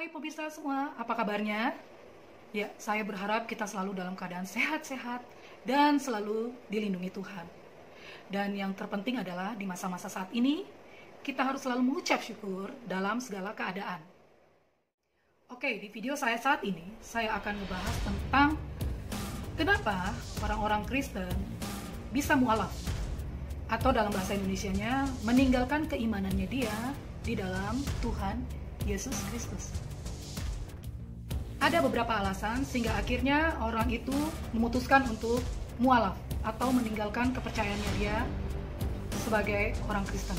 Hai pemirsa semua, apa kabarnya? Ya, saya berharap kita selalu dalam keadaan sehat-sehat dan selalu dilindungi Tuhan. Dan yang terpenting adalah di masa-masa saat ini, kita harus selalu mengucap syukur dalam segala keadaan. Oke, di video saya saat ini, saya akan membahas tentang kenapa orang-orang Kristen bisa mualaf. Atau dalam bahasa Indonesianya, meninggalkan keimanannya dia di dalam Tuhan Yesus Kristus. Ada beberapa alasan sehingga akhirnya orang itu memutuskan untuk mualaf atau meninggalkan kepercayaannya dia sebagai orang Kristen.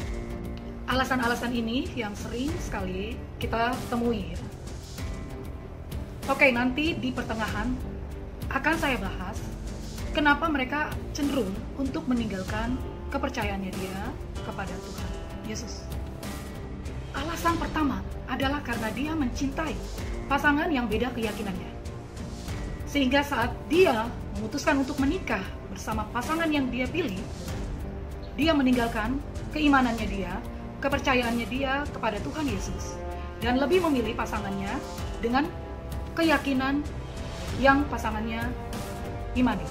Alasan-alasan ini yang sering sekali kita temui. Oke, nanti di pertengahan akan saya bahas kenapa mereka cenderung untuk meninggalkan kepercayaannya dia kepada Tuhan Yesus. Alasan pertama adalah karena dia mencintai pasangan yang beda keyakinannya. Sehingga saat dia memutuskan untuk menikah bersama pasangan yang dia pilih, dia meninggalkan keimanannya dia, kepercayaannya dia kepada Tuhan Yesus, dan lebih memilih pasangannya dengan keyakinan yang pasangannya imani.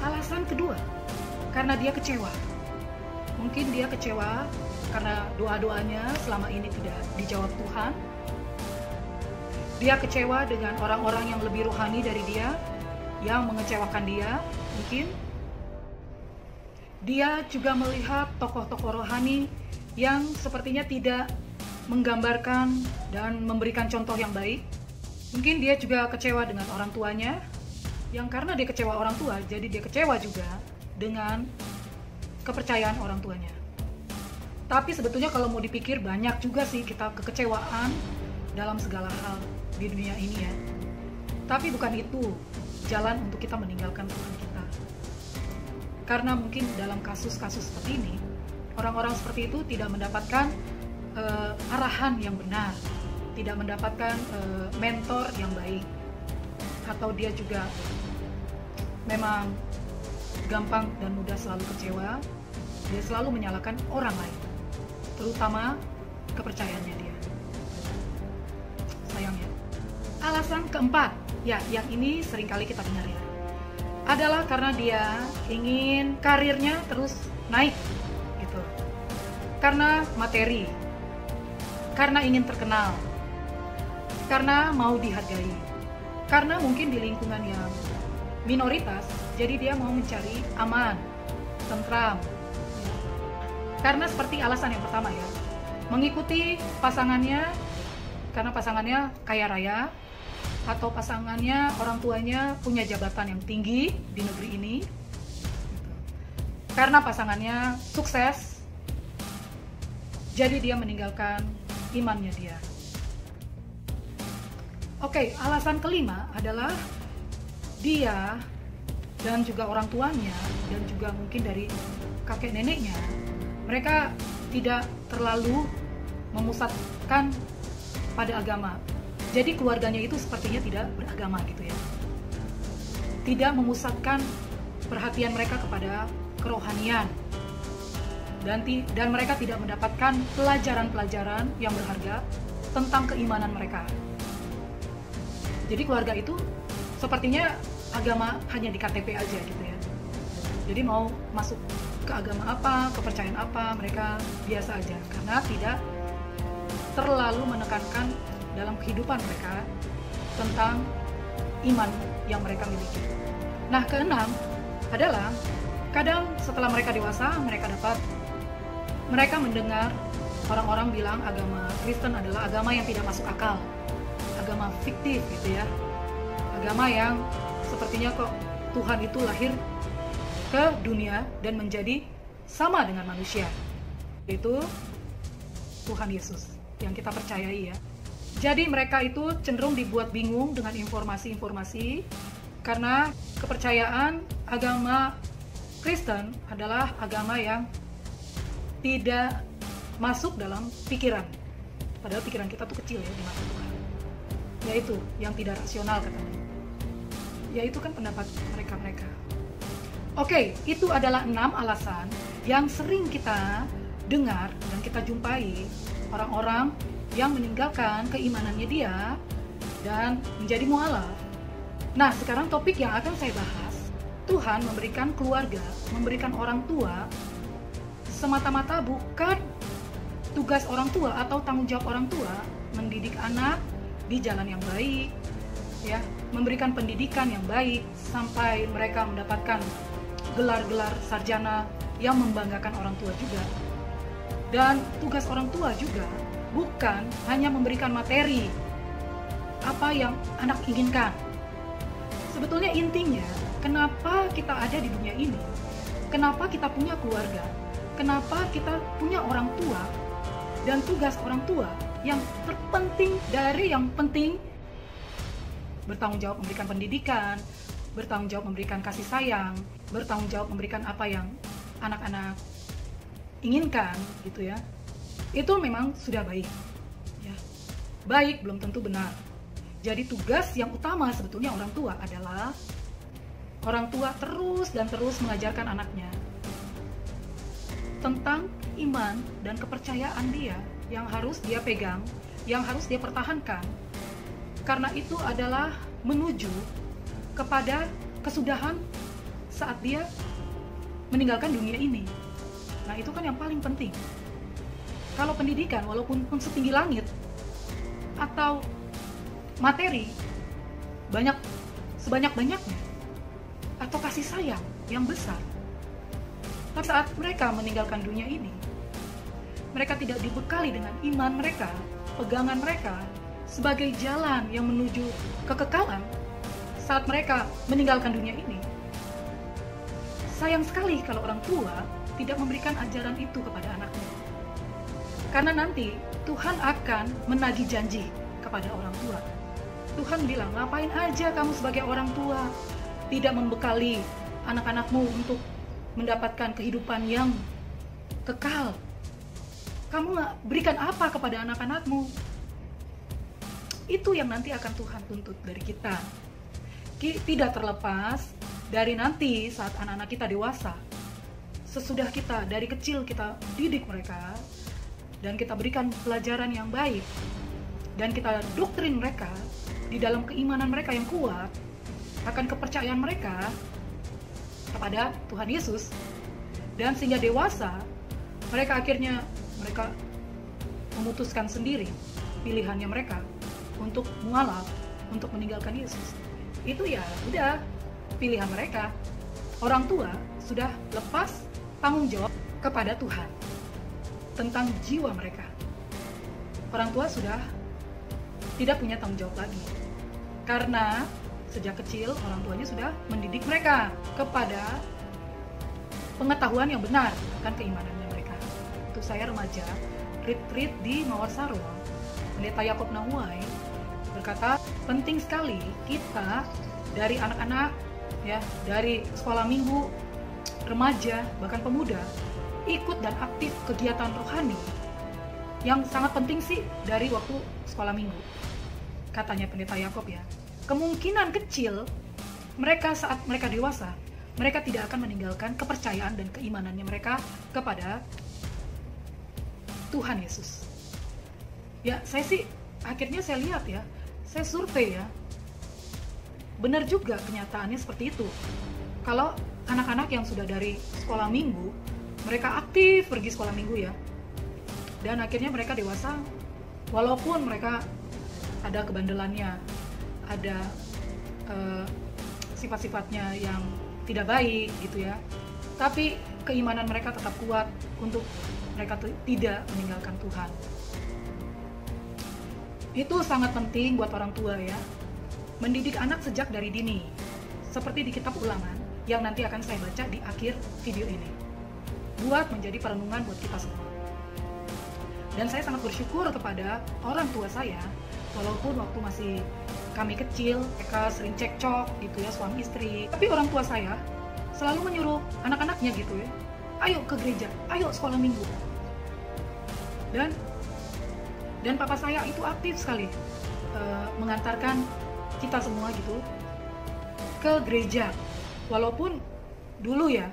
Alasan kedua, karena dia kecewa. Mungkin dia kecewa karena doa-doanya selama ini tidak dijawab Tuhan. Dia kecewa dengan orang-orang yang lebih rohani dari dia, yang mengecewakan dia mungkin. Dia juga melihat tokoh-tokoh rohani yang sepertinya tidak menggambarkan dan memberikan contoh yang baik. Mungkin dia juga kecewa dengan orang tuanya, yang karena dia kecewa orang tua, jadi dia kecewa juga dengan kepercayaan orang tuanya. Tapi sebetulnya kalau mau dipikir banyak juga sih kita kekecewaan dalam segala hal di dunia ini ya. Tapi bukan itu jalan untuk kita meninggalkan Tuhan kita. Karena mungkin dalam kasus-kasus seperti ini, orang-orang seperti itu tidak mendapatkan arahan yang benar, tidak mendapatkan mentor yang baik, atau dia juga memang gampang dan mudah selalu kecewa. Dia selalu menyalahkan orang lain, terutama kepercayaannya dia. Sayang ya. Alasan keempat, ya yang ini seringkali kita dengar ya, adalah karena dia ingin karirnya terus naik gitu. Karena materi, karena ingin terkenal, karena mau dihargai, karena mungkin di lingkungan yang minoritas, jadi dia mau mencari aman, tentram. Karena seperti alasan yang pertama ya, mengikuti pasangannya karena pasangannya kaya raya, atau pasangannya orang tuanya punya jabatan yang tinggi di negeri ini, karena pasangannya sukses, jadi dia meninggalkan imannya dia. Oke, alasan kelima adalah dia dan juga orang tuanya dan juga mungkin dari kakek neneknya, mereka tidak terlalu memusatkan pada agama. Jadi keluarganya itu sepertinya tidak beragama gitu ya. Tidak memusatkan perhatian mereka kepada kerohanian. Dan mereka tidak mendapatkan pelajaran-pelajaran yang berharga tentang keimanan mereka. Jadi keluarga itu sepertinya agama hanya di KTP aja gitu ya. Jadi mau masuk ke agama apa, kepercayaan apa, mereka biasa aja karena tidak terlalu menekankan dalam kehidupan mereka tentang iman yang mereka miliki. Nah, keenam adalah kadang setelah mereka dewasa, mereka mendengar orang-orang bilang agama Kristen adalah agama yang tidak masuk akal, agama fiktif gitu ya, agama yang sepertinya kok Tuhan itu lahir ke dunia dan menjadi sama dengan manusia, yaitu Tuhan Yesus yang kita percayai ya. Jadi mereka itu cenderung dibuat bingung dengan informasi-informasi karena kepercayaan agama Kristen adalah agama yang tidak masuk dalam pikiran, padahal pikiran kita tuh kecil ya di mata Tuhan, yaitu yang tidak rasional katanya. Yaitu kan pendapat mereka. Oke, itu adalah 6 alasan yang sering kita dengar dan kita jumpai orang-orang yang meninggalkan keimanannya dia dan menjadi mualaf. Nah, sekarang topik yang akan saya bahas, Tuhan memberikan keluarga, memberikan orang tua semata-mata bukan tugas orang tua atau tanggung jawab orang tua mendidik anak di jalan yang baik, ya, memberikan pendidikan yang baik sampai mereka mendapatkan gelar-gelar sarjana yang membanggakan orang tua juga. Dan tugas orang tua juga bukan hanya memberikan materi apa yang anak inginkan. Sebetulnya intinya, kenapa kita ada di dunia ini? Kenapa kita punya keluarga? Kenapa kita punya orang tua? Dan tugas orang tua yang terpenting dari yang penting, bertanggung jawab memberikan pendidikan, bertanggung jawab memberikan kasih sayang, bertanggung jawab memberikan apa yang anak-anak inginkan, gitu ya. Itu memang sudah baik, ya. Baik belum tentu benar. Jadi tugas yang utama sebetulnya orang tua adalah orang tua terus dan terus mengajarkan anaknya tentang iman dan kepercayaan dia yang harus dia pegang, yang harus dia pertahankan. Karena itu adalah menuju kepada kesudahan saat dia meninggalkan dunia ini. Nah, itu kan yang paling penting. Kalau pendidikan, walaupun setinggi langit atau materi sebanyak-banyaknya atau kasih sayang yang besar, tapi saat mereka meninggalkan dunia ini, mereka tidak dibekali dengan iman mereka, pegangan mereka sebagai jalan yang menuju kekekalan. Saat mereka meninggalkan dunia ini, sayang sekali kalau orang tua tidak memberikan ajaran itu kepada anaknya. Karena nanti Tuhan akan menagih janji kepada orang tua. Tuhan bilang, ngapain aja kamu sebagai orang tua tidak membekali anak-anakmu untuk mendapatkan kehidupan yang kekal? Kamu nggak berikan apa kepada anak-anakmu? Itu yang nanti akan Tuhan tuntut dari kita. Tidak terlepas dari nanti saat anak-anak kita dewasa. Sesudah kita dari kecil kita didik mereka dan kita berikan pelajaran yang baik dan kita doktrin mereka di dalam keimanan mereka yang kuat akan kepercayaan mereka kepada Tuhan Yesus, dan sehingga dewasa mereka akhirnya memutuskan sendiri pilihannya mereka untuk mualaf, untuk meninggalkan Yesus. Itu ya udah pilihan mereka. Orang tua sudah lepas tanggung jawab kepada Tuhan tentang jiwa mereka. Orang tua sudah tidak punya tanggung jawab lagi, karena sejak kecil orang tuanya sudah mendidik mereka kepada pengetahuan yang benar akan keimanannya mereka. Untuk saya remaja retreat di Mawar Sarung, Pendeta Yakob Nahuai berkata, penting sekali kita dari anak-anak, ya, dari sekolah minggu, remaja, bahkan pemuda, ikut dan aktif kegiatan rohani. Yang sangat penting sih dari waktu sekolah minggu, katanya Pendeta Yakob, ya. Kemungkinan kecil mereka saat mereka dewasa, mereka tidak akan meninggalkan kepercayaan dan keimanannya mereka kepada Tuhan Yesus. Ya, saya sih akhirnya saya lihat, ya, saya survei, ya, benar juga kenyataannya seperti itu. Kalau anak-anak yang sudah dari sekolah minggu, mereka aktif pergi sekolah minggu, ya, dan akhirnya mereka dewasa, walaupun mereka ada kebandelannya, ada sifat-sifatnya yang tidak baik gitu, ya, tapi keimanan mereka tetap kuat untuk mereka tidak meninggalkan Tuhan. Itu sangat penting buat orang tua, ya, mendidik anak sejak dari dini, seperti di kitab Ulangan yang nanti akan saya baca di akhir video ini, buat menjadi perenungan buat kita semua. Dan saya sangat bersyukur kepada orang tua saya, walaupun waktu masih kami kecil, mereka sering cekcok gitu, ya, suami istri, tapi orang tua saya selalu menyuruh anak-anaknya gitu, ya, ayo ke gereja, ayo sekolah minggu. Dan papa saya itu aktif sekali mengantarkan kita semua gitu ke gereja, walaupun dulu, ya,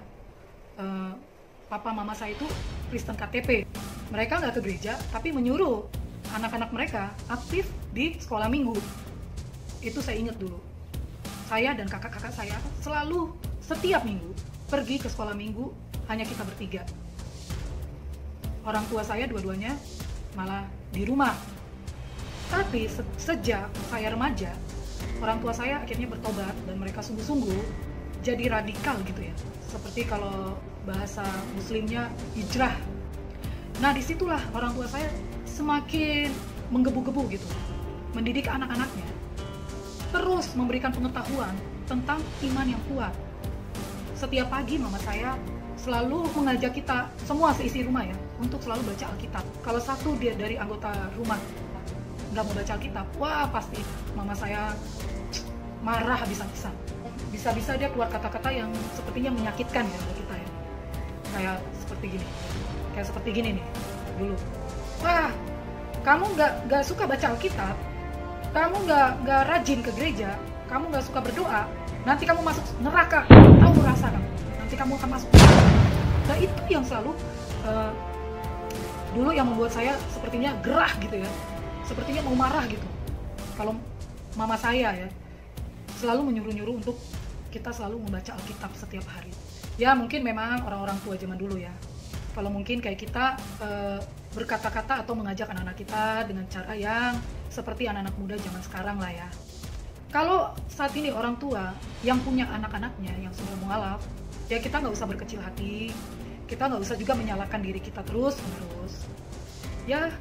papa mama saya itu Kristen KTP. mereka nggak ke gereja, tapi menyuruh anak-anak mereka aktif di sekolah minggu. Itu saya ingat dulu. Saya dan kakak-kakak saya selalu setiap minggu pergi ke sekolah minggu, hanya kita bertiga. Orang tua saya dua-duanya malah di rumah. Tapi sejak saya remaja, orang tua saya akhirnya bertobat dan mereka sungguh-sungguh jadi radikal gitu ya. Seperti kalau bahasa muslimnya hijrah. Nah, disitulah orang tua saya semakin menggebu-gebu gitu, mendidik anak-anaknya, terus memberikan pengetahuan tentang iman yang kuat. Setiap pagi mama saya selalu mengajak kita semua seisi rumah ya untuk selalu baca Alkitab. Kalau satu dia dari anggota rumah nggak mau baca Alkitab, wah pasti mama saya marah habis-habisan. Bisa-bisa dia keluar kata-kata yang sepertinya menyakitkan ya buat kita ya. Kayak seperti gini nih dulu. Wah, kamu nggak suka baca Alkitab, kamu nggak rajin ke gereja, kamu nggak suka berdoa, nanti kamu masuk neraka. Tahu rasa kamu? Nanti kamu akan masuk neraka. Nah itu yang selalu dulu yang membuat saya sepertinya gerah gitu ya, sepertinya mau marah gitu. Kalau mama saya ya selalu menyuruh-nyuruh untuk kita selalu membaca Alkitab setiap hari. Ya mungkin memang orang-orang tua zaman dulu ya. Kalau mungkin kayak kita berkata-kata atau mengajak anak-anak kita dengan cara yang seperti anak-anak muda zaman sekarang lah ya. Kalau saat ini orang tua yang punya anak-anaknya yang sudah mualaf, ya kita nggak usah berkecil hati, kita nggak usah juga menyalahkan diri kita terus-menerus. Ya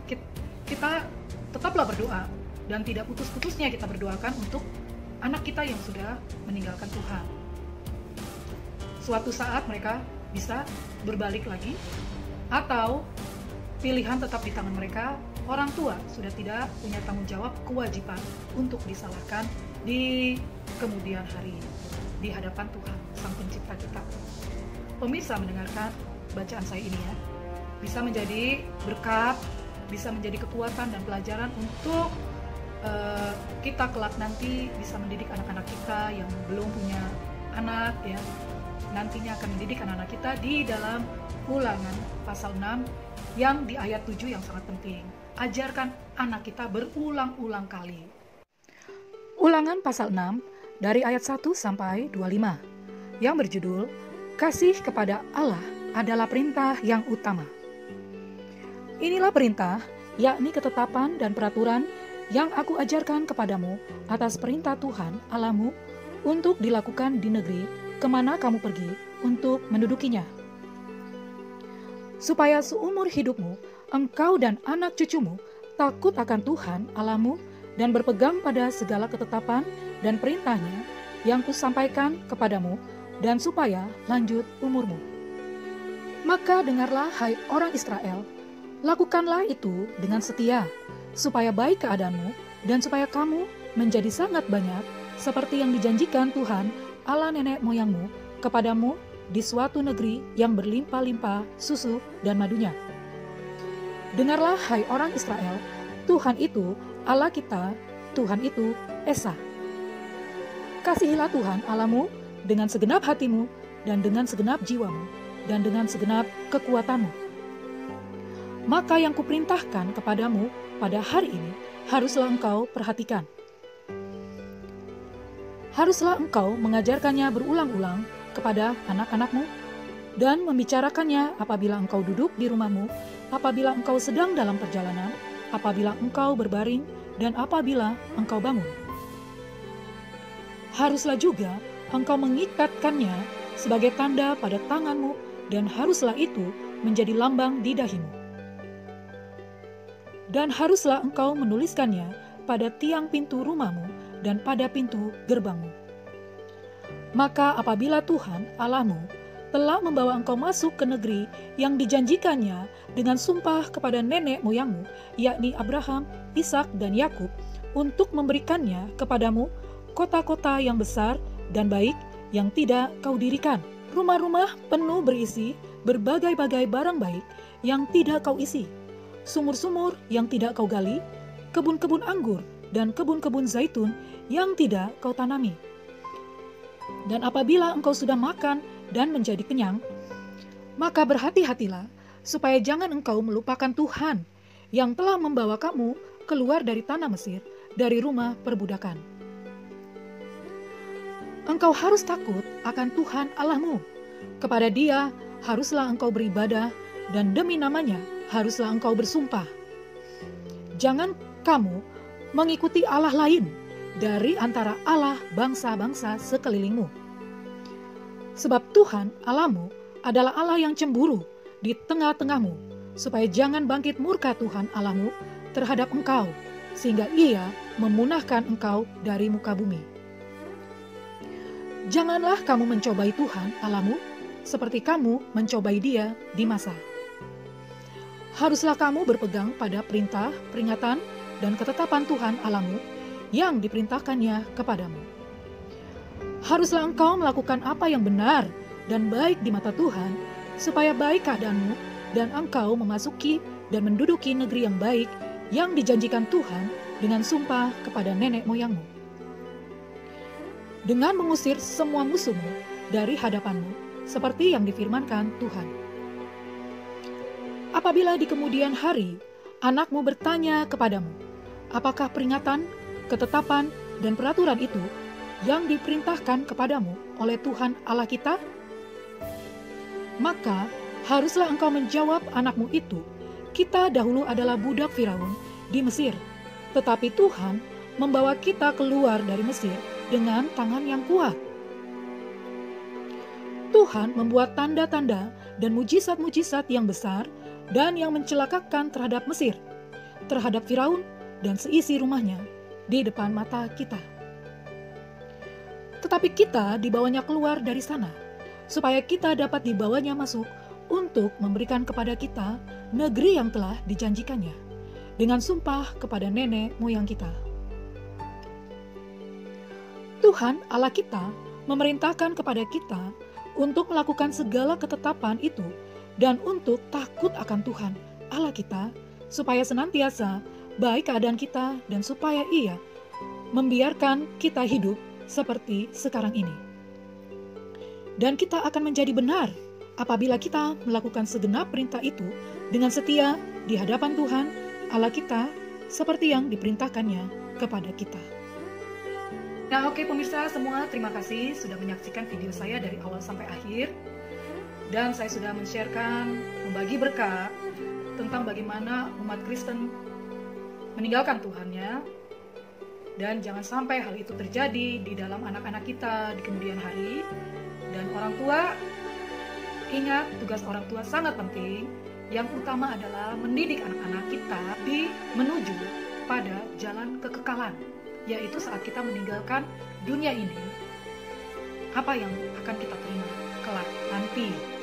kita tetaplah berdoa dan tidak putus-putusnya kita berdoakan untuk anak kita yang sudah meninggalkan Tuhan. Suatu saat mereka bisa berbalik lagi, atau pilihan tetap di tangan mereka. Orang tua sudah tidak punya tanggung jawab, kewajiban untuk disalahkan di kemudian hari di hadapan Tuhan Sang Pencipta kita. Pemirsa mendengarkan bacaan saya ini ya, bisa menjadi berkat, bisa menjadi kekuatan dan pelajaran untuk kita kelak nanti bisa mendidik anak-anak kita yang belum punya anak ya, nantinya akan mendidik anak-anak kita di dalam Ulangan pasal 6 yang di ayat 7 yang sangat penting. Ajarkan anak kita berulang-ulang kali. Ulangan pasal 6 dari ayat 1 sampai 25 yang berjudul Kasih kepada Allah adalah perintah yang utama. Inilah perintah, yakni ketetapan dan peraturan yang aku ajarkan kepadamu atas perintah Tuhan Allahmu untuk dilakukan di negeri kemana kamu pergi untuk mendudukinya. Supaya seumur hidupmu, engkau dan anak cucumu takut akan Tuhan Allahmu dan berpegang pada segala ketetapan dan perintahnya yang kusampaikan kepadamu, dan supaya lanjut umurmu. Maka dengarlah hai orang Israel, lakukanlah itu dengan setia, supaya baik keadaanmu dan supaya kamu menjadi sangat banyak seperti yang dijanjikan Tuhan Allah nenek moyangmu kepadamu di suatu negeri yang berlimpah-limpah susu dan madunya. Dengarlah hai orang Israel, Tuhan itu Allah kita, Tuhan itu Esa. Kasihilah Tuhan Allahmu dengan segenap hatimu dan dengan segenap jiwamu dan dengan segenap kekuatanmu. Maka yang kuperintahkan kepadamu pada hari ini haruslah engkau perhatikan. Haruslah engkau mengajarkannya berulang-ulang kepada anak-anakmu dan membicarakannya apabila engkau duduk di rumahmu, apabila engkau sedang dalam perjalanan, apabila engkau berbaring, dan apabila engkau bangun. Haruslah juga engkau mengikatkannya sebagai tanda pada tanganmu, dan haruslah itu menjadi lambang di dahimu. Dan haruslah engkau menuliskannya pada tiang pintu rumahmu dan pada pintu gerbangmu. Maka apabila Tuhan Allahmu telah membawa engkau masuk ke negeri yang dijanjikannya dengan sumpah kepada nenek moyangmu, yakni Abraham, Ishak, dan Yakub, untuk memberikannya kepadamu kota-kota yang besar dan baik yang tidak kau dirikan, rumah-rumah penuh berisi berbagai-bagai barang baik yang tidak kau isi, sumur-sumur yang tidak kau gali, kebun-kebun anggur dan kebun-kebun zaitun yang tidak kau tanami. Dan apabila engkau sudah makan dan menjadi kenyang, maka berhati-hatilah supaya jangan engkau melupakan Tuhan yang telah membawa kamu keluar dari tanah Mesir, dari rumah perbudakan. Engkau harus takut akan Tuhan Allahmu. Kepada Dia haruslah engkau beribadah, dan demi namanya haruslah engkau bersumpah. Jangan kamu mengikuti Allah lain dari antara Allah bangsa-bangsa sekelilingmu. Sebab Tuhan Allahmu adalah Allah yang cemburu di tengah-tengahmu, supaya jangan bangkit murka Tuhan Allahmu terhadap engkau, sehingga Ia memunahkan engkau dari muka bumi. Janganlah kamu mencobai Tuhan Allahmu seperti kamu mencobai Dia di masa. Haruslah kamu berpegang pada perintah, peringatan, dan ketetapan Tuhan Allahmu yang diperintahkannya kepadamu. Haruslah engkau melakukan apa yang benar dan baik di mata Tuhan, supaya baik keadaanmu dan engkau memasuki dan menduduki negeri yang baik yang dijanjikan Tuhan dengan sumpah kepada nenek moyangmu. Dengan mengusir semua musuhmu dari hadapanmu, seperti yang difirmankan Tuhan. Apabila di kemudian hari anakmu bertanya kepadamu, apakah peringatan, ketetapan, dan peraturan itu yang diperintahkan kepadamu oleh Tuhan Allah kita? Maka haruslah engkau menjawab anakmu itu, kita dahulu adalah budak Firaun di Mesir, tetapi Tuhan membawa kita keluar dari Mesir dengan tangan yang kuat. Tuhan membuat tanda-tanda dan mujizat-mujizat yang besar dan yang mencelakakan terhadap Mesir, terhadap Firaun dan seisi rumahnya di depan mata kita. Tetapi kita dibawanya keluar dari sana, supaya kita dapat dibawanya masuk untuk memberikan kepada kita negeri yang telah dijanjikannya, dengan sumpah kepada nenek moyang kita. Tuhan Allah kita memerintahkan kepada kita untuk melakukan segala ketetapan itu dan untuk takut akan Tuhan Allah kita, supaya senantiasa baik keadaan kita dan supaya Ia membiarkan kita hidup seperti sekarang ini. Dan kita akan menjadi benar apabila kita melakukan segenap perintah itu dengan setia di hadapan Tuhan Allah kita seperti yang diperintahkannya kepada kita. Nah, oke pemirsa semua, terima kasih sudah menyaksikan video saya dari awal sampai akhir. Dan saya sudah men-sharekan, membagi berkat tentang bagaimana umat Kristen meninggalkan Tuhannya. Dan jangan sampai hal itu terjadi di dalam anak-anak kita di kemudian hari. Dan orang tua, ingat tugas orang tua sangat penting. Yang utama adalah mendidik anak-anak kita menuju pada jalan kekekalan, yaitu saat kita meninggalkan dunia ini, apa yang akan kita terima kelak nanti.